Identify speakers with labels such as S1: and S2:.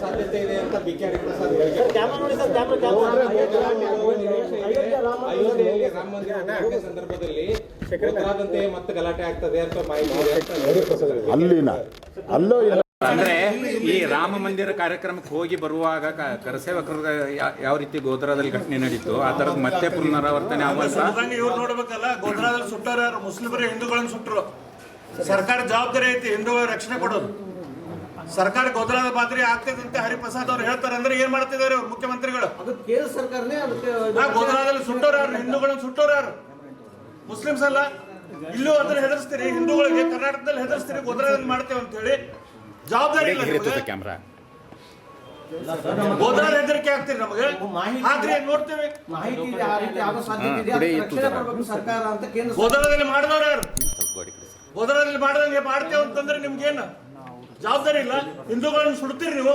S1: ಸಾಧ್ಯತೆ ಇದೆ ಅಂತ BK ಹರಿಪ್ರಸಾದ್ ಹೇಳಿಕೆ. ಅಯೋಧ್ಯೆಯಲ್ಲಿ ರಾಮ ಮಂದಿರ ಉದ್ಘಾಟನೆ ಸಂದರ್ಭದಲ್ಲಿ ಗೊತ್ತಾದಂತೆ ಮತ್ತೆ ಗಲಾಟೆ ಆಗ್ತದೆ ಅಂತ ಮಾಹಿತಿ
S2: ಅಲ್ಲೋ
S3: ಅಂದ್ರೆ ಈ ರಾಮ ಮಂದಿರ ಕಾರ್ಯಕ್ರಮಕ್ಕೆ ಹೋಗಿ ಬರುವಾಗ ಕರಸೇವಕರು ಯಾವ ರೀತಿ ಗೋಧ್ರಾದಲ್ಲಿ ಘಟನೆ ನಡೀತು ಆ ತರದ್ ಮತ್ತೆ ಪುನರಾವರ್ತನೆ
S4: ಇವ್ರು ನೋಡ್ಬೇಕಲ್ಲ. ಗೋಧ್ರಾದಲ್ಲಿ ಸುಟ್ಟಾರ ಮುಸ್ಲಿಮರು ಹಿಂದೂಗಳನ್ನು ಸುಟ್ಟರು. ಸರ್ಕಾರ ಜವಾಬ್ದಾರಿ ಐತಿ ಹಿಂದೂಗಳ ರಕ್ಷಣೆ ಕೊಡೋದು. ಸರ್ಕಾರ ಗೋಧ್ರಾದ ಮಾದರಿ ಆಗ್ತದೆ ಅಂತ ಹರಿಪ್ರಸಾದ್ ಅವ್ರು ಹೇಳ್ತಾರೆ. ಅಂದ್ರೆ ಏನ್ ಮಾಡ್ತಿದ್ದಾರೆ ಅವ್ರು ಮುಖ್ಯಮಂತ್ರಿಗಳು? ಗೋಧ್ರಾದಲ್ಲಿ ಸುಟ್ಟೋರು ಯಾರು? ಹಿಂದೂಗಳನ್ನು ಸುಟ್ಟೋರು ಯಾರು? ಮುಸ್ಲಿಮ್ಸ್ ಅಲ್ಲ. ಇಲ್ಲೂ ಅದನ್ನ ಹೆದರ್ಸ್ತೀರಿ, ಹಿಂದೂಗಳಿಗೆ ಕರ್ನಾಟಕದಲ್ಲಿ ಹೆದರ್ಸ್ತೀರಿ, ಗೋಧ್ರಾದಲ್ಲಿ ಮಾಡ್ತೇವೆ ಅಂತ ಹೇಳಿ. ಜವಾಬ್ದಾರಿ
S3: ಕ್ಯಾಮ್ರಾ
S4: ಗೋಧ್ರಾದ ಹೆದರಿಕೆ ಆಗ್ತೀರಿ ನಮಗೆ. ಆದ್ರೆ ನೋಡ್ತೇವೆ ಗೋಧ್ರಾದಲ್ಲಿ ಮಾಡಿದವ್ರು ಯಾರು? ಗೋಧ್ರಾದಲ್ಲಿ ಮಾಡಿದಂಗೆ ಮಾಡ್ತೇವೆ ಅಂತಂದ್ರೆ ನಿಮ್ಗೇನು ಜವಾಬ್ದಾರಿ ಇಲ್ಲ? ಹಿಂದೂಗಳನ್ನು ಸುಡ್ತೀರಿ ನೀವು.